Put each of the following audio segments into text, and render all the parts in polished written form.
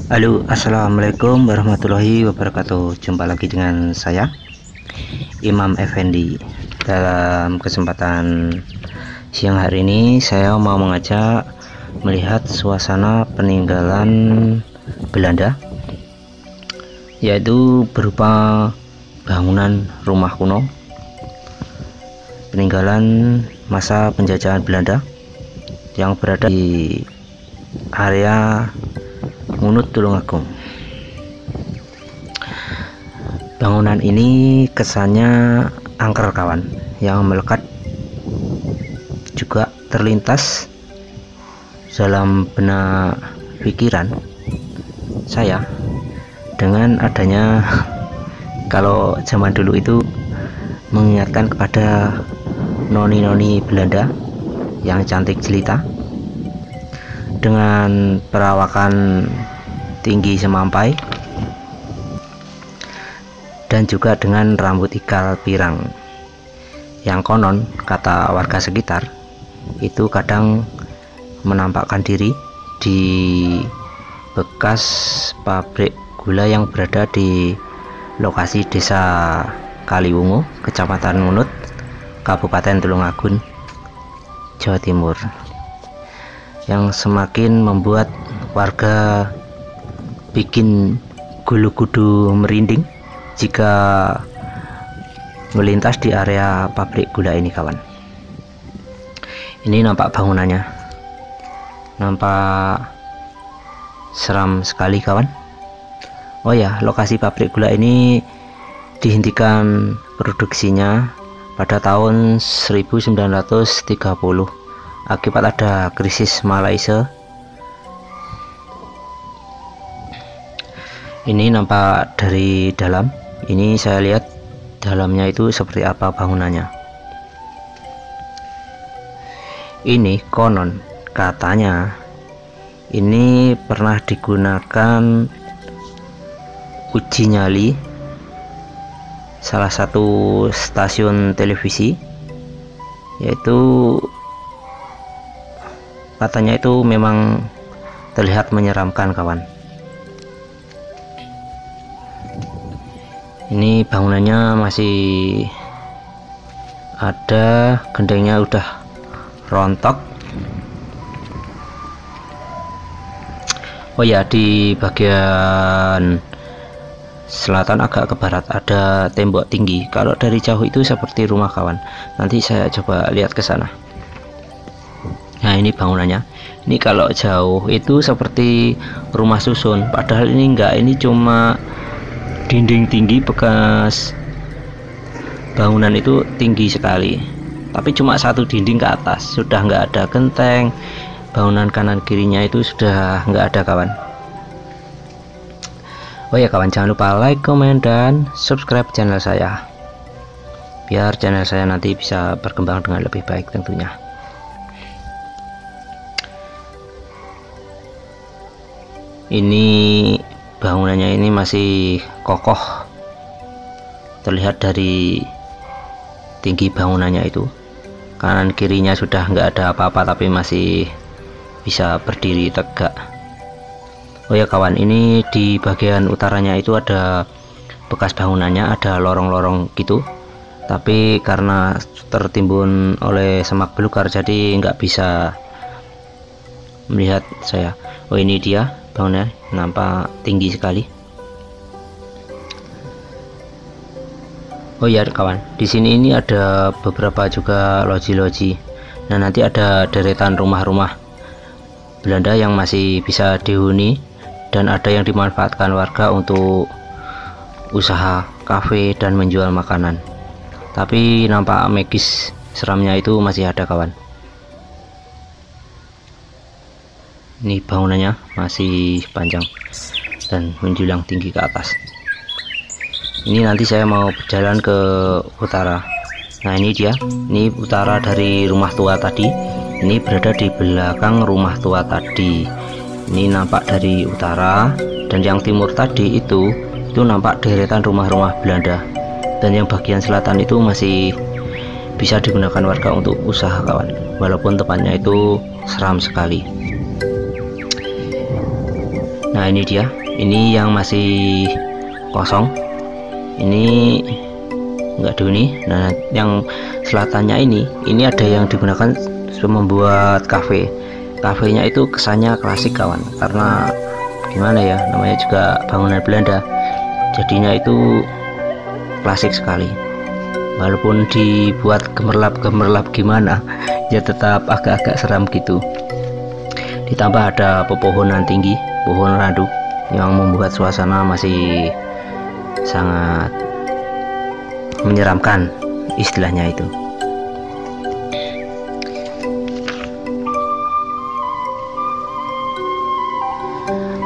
Halo, assalamualaikum warahmatullahi wabarakatuh. Jumpa lagi dengan saya, Imam Effendi. Dalam kesempatan siang hari ini, saya mau mengajak melihat suasana peninggalan Belanda, yaitu berupa bangunan rumah kuno, peninggalan masa penjajahan Belanda yang berada di area Ngunut Tulungagung. Bangunan ini kesannya angker kawan, yang melekat juga terlintas dalam benak pikiran saya dengan adanya kalau zaman dulu itu mengingatkan kepada noni-noni Belanda yang cantik jelita dengan perawakan tinggi semampai dan juga dengan rambut ikal pirang, yang konon kata warga sekitar itu kadang menampakkan diri di bekas pabrik gula yang berada di lokasi desa Kaliwungu, Kecamatan Ngunut, Kabupaten Tulungagung, Jawa Timur, yang semakin membuat warga bikin bulu kudu merinding jika melintas di area pabrik gula ini kawan. Ini nampak bangunannya, nampak seram sekali kawan. Oh ya, lokasi pabrik gula ini dihentikan produksinya pada tahun 1930 akibat ada krisis Malaysia. Ini nampak dari dalam. Ini saya lihat dalamnya itu seperti apa bangunannya. Ini konon katanya ini pernah digunakan uji nyali salah satu stasiun televisi, yaitu katanya itu memang terlihat menyeramkan kawan. Ini bangunannya masih ada, gendengnya udah rontok. Oh ya, di bagian selatan agak ke barat ada tembok tinggi. Kalau dari jauh itu seperti rumah kawan. Nanti saya coba lihat ke sana. Nah, ini bangunannya. Ini kalau jauh itu seperti rumah susun, padahal ini enggak, ini cuma dinding tinggi. Bekas bangunan itu tinggi sekali, tapi cuma satu dinding ke atas, sudah enggak ada genteng. Bangunan kanan kirinya itu sudah enggak ada kawan. Oh ya kawan, jangan lupa like, komen, dan subscribe channel saya, biar channel saya nanti bisa berkembang dengan lebih baik tentunya. Ini bangunannya ini masih kokoh, terlihat dari tinggi bangunannya itu. Kanan kirinya sudah nggak ada apa-apa, tapi masih bisa berdiri tegak. Oh ya kawan, ini di bagian utaranya itu ada bekas bangunannya, ada lorong-lorong gitu, tapi karena tertimbun oleh semak belukar jadi nggak bisa melihat saya. Oh, ini dia bangunannya, nampak tinggi sekali. Oh ya kawan, di sini ini ada beberapa juga loji-loji. Nah, nanti ada deretan rumah-rumah Belanda yang masih bisa dihuni, dan ada yang dimanfaatkan warga untuk usaha kafe dan menjual makanan. Tapi nampak magis seramnya itu masih ada kawan. Ini bangunannya masih panjang dan menjulang tinggi ke atas. Ini nanti saya mau berjalan ke utara. Nah, ini dia, ini utara dari rumah tua tadi. Ini berada di belakang rumah tua tadi. Ini nampak dari utara, dan yang timur tadi itu nampak deretan rumah-rumah Belanda, dan yang bagian selatan itu masih bisa digunakan warga untuk usaha kawan, walaupun tempatnya itu seram sekali. Nah ini dia, ini yang masih kosong, ini enggak dihuni. Nah yang selatannya ini ada yang digunakan membuat kafe. Kafenya itu kesannya klasik kawan, karena gimana ya, namanya juga bangunan Belanda, jadinya itu klasik sekali. Walaupun dibuat gemerlap gimana, ya tetap agak-agak seram gitu. Ditambah ada pepohonan tinggi, pohon randu, yang membuat suasana masih sangat menyeramkan istilahnya itu.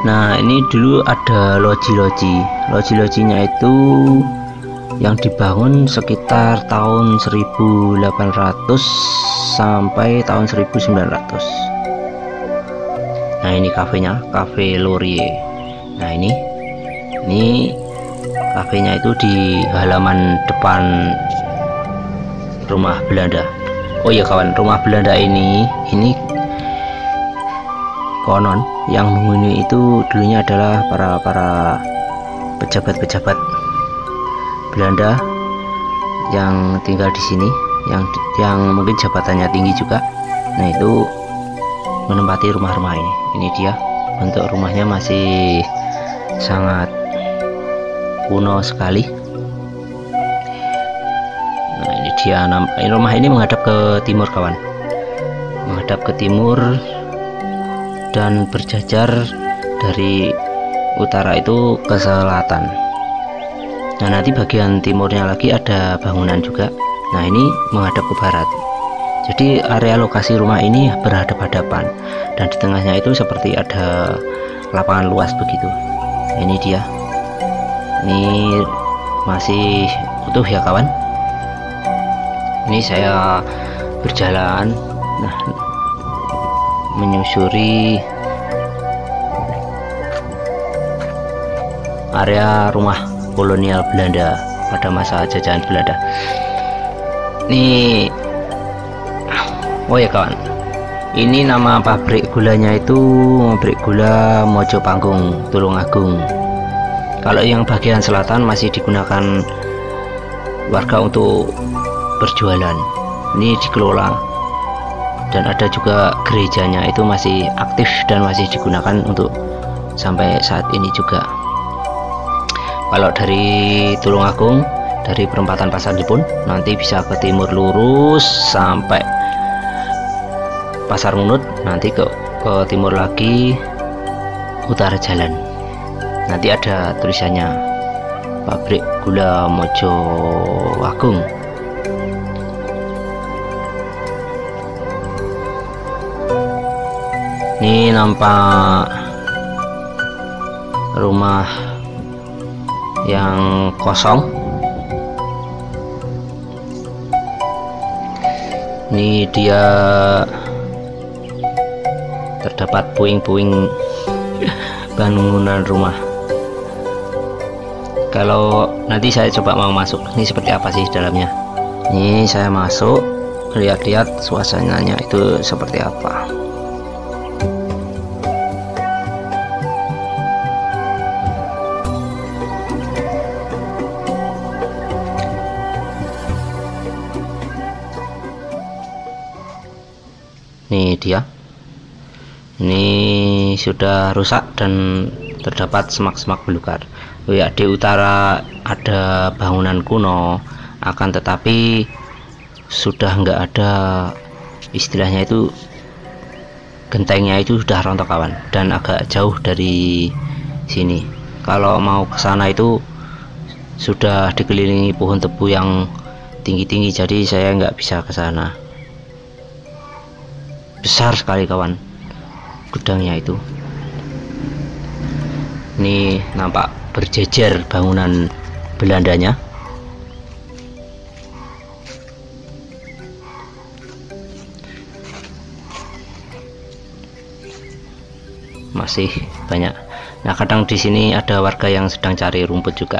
Nah ini dulu ada loji-lojinya itu yang dibangun sekitar tahun 1800 sampai tahun 1900. Nah ini kafenya, Cafe Laurier. Nah ini kafenya itu di halaman depan rumah Belanda. Oh iya kawan, rumah Belanda ini konon yang menghuni itu dulunya adalah para pejabat-pejabat Belanda yang tinggal di sini, yang mungkin jabatannya tinggi juga. Nah itu menempati rumah-rumah ini. Ini dia, bentuk rumahnya masih sangat kuno sekali. Nah ini dia, rumah ini menghadap ke timur kawan, menghadap ke timur dan berjajar dari utara itu ke selatan. Nah nanti bagian timurnya lagi ada bangunan juga. Nah ini menghadap ke barat. Jadi area lokasi rumah ini berhadap-hadapan, dan di tengahnya itu seperti ada lapangan luas begitu. Nah, ini dia, ini masih utuh ya kawan. Ini saya berjalan, nah menyusuri area rumah kolonial Belanda pada masa jajahan Belanda. Ini, oh ya kawan, ini nama pabrik gulanya itu pabrik gula Mojopanggung, Tulungagung. Kalau yang bagian selatan masih digunakan warga untuk berjualan. Ini dikelola, dan ada juga gerejanya itu masih aktif dan masih digunakan untuk sampai saat ini juga. Kalau dari Tulungagung, dari perempatan Pasar Jepun, nanti bisa ke timur lurus sampai Pasar Munut, nanti ke timur lagi utara jalan. Nanti ada tulisannya pabrik gula Mojopanggung. Ini nampak rumah yang kosong. Ini dia, terdapat puing-puing bangunan rumah. Kalau nanti saya coba mau masuk, ini seperti apa sih dalamnya. Ini saya masuk, lihat-lihat suasananya itu seperti apa. Ini dia, ini sudah rusak dan terdapat semak-semak belukar. Oh ya, di utara ada bangunan kuno, akan tetapi sudah nggak ada, istilahnya itu gentengnya itu sudah rontok kawan, dan agak jauh dari sini. Kalau mau ke sana itu sudah dikelilingi pohon tebu yang tinggi-tinggi, jadi saya nggak bisa ke sana. Besar sekali kawan gudangnya itu. Ini nampak berjejer bangunan Belandanya. Masih banyak. Nah kadang di sini ada warga yang sedang cari rumput juga.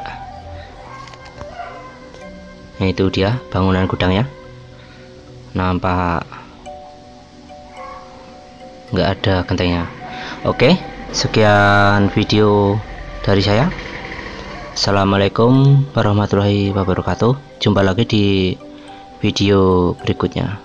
Nah itu dia bangunan gudangnya, nampak nggak ada gentengnya. Oke, Sekian video dari saya. Assalamualaikum warahmatullahi wabarakatuh. Jumpa lagi di video berikutnya.